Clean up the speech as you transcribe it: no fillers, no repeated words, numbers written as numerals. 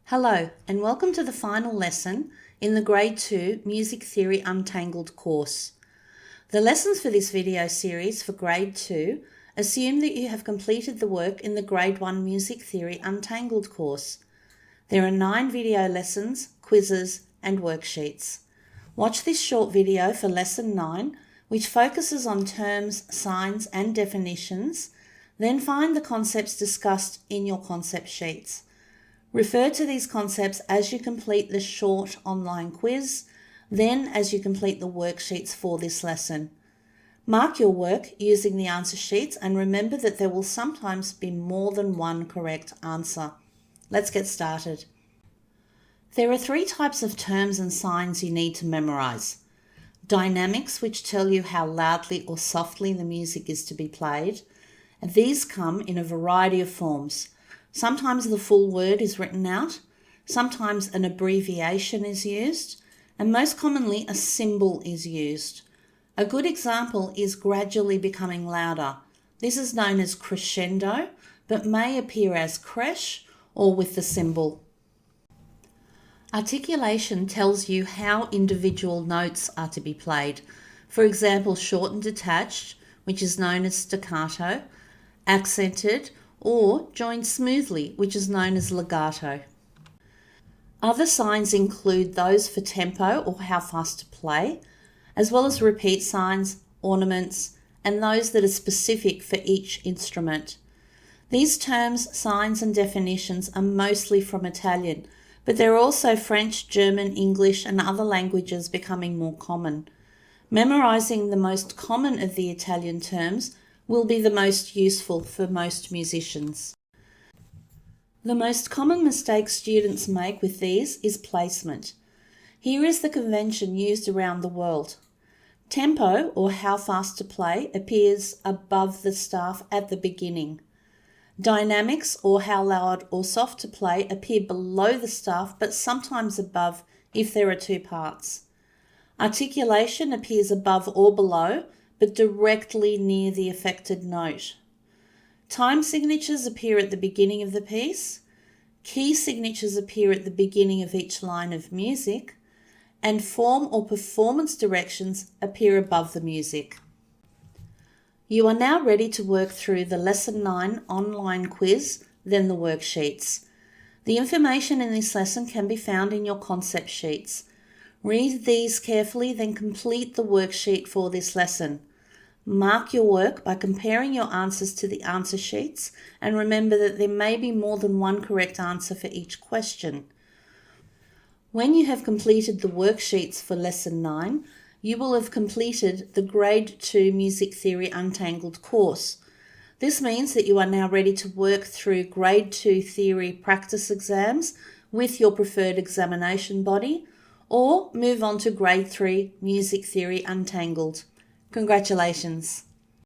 Hello and welcome to the final lesson in the Grade 2 Music Theory Untangled course. The lessons for this video series for Grade 2 assume that you have completed the work in the Grade 1 Music Theory Untangled course. There are 9 video lessons, quizzes and worksheets. Watch this short video for Lesson 9, which focuses on terms, signs and definitions, then find the concepts discussed in your concept sheets. Refer to these concepts as you complete the short online quiz, then as you complete the worksheets for this lesson. Mark your work using the answer sheets and remember that there will sometimes be more than one correct answer. Let's get started. There are 3 types of terms and signs you need to memorize. Dynamics, which tell you how loudly or softly the music is to be played. And these come in a variety of forms. Sometimes the full word is written out, sometimes an abbreviation is used, and most commonly a symbol is used. A good example is gradually becoming louder. This is known as crescendo, but may appear as creche or with the symbol. Articulation tells you how individual notes are to be played. For example, short and detached, which is known as staccato, accented, or joined smoothly, which is known as legato. Other signs include those for tempo or how fast to play, as well as repeat signs, ornaments, and those that are specific for each instrument. These terms, signs, and definitions are mostly from Italian, but there are also French, German, English, and other languages becoming more common. Memorizing the most common of the Italian terms will be the most useful for most musicians. The most common mistake students make with these is placement. Here is the convention used around the world. Tempo, or how fast to play, appears above the staff at the beginning. Dynamics, or how loud or soft to play, appear below the staff but sometimes above if there are 2 parts. Articulation appears above or below, but directly near the affected note. Time signatures appear at the beginning of the piece, key signatures appear at the beginning of each line of music, and form or performance directions appear above the music. You are now ready to work through the Lesson 9 online quiz, then the worksheets. The information in this lesson can be found in your concept sheets. Read these carefully, then complete the worksheet for this lesson. Mark your work by comparing your answers to the answer sheets and remember that there may be more than one correct answer for each question. When you have completed the worksheets for Lesson 9, you will have completed the Grade 2 Music Theory Untangled course. This means that you are now ready to work through Grade 2 theory practice exams with your preferred examination body or move on to Grade 3 Music Theory Untangled. Congratulations.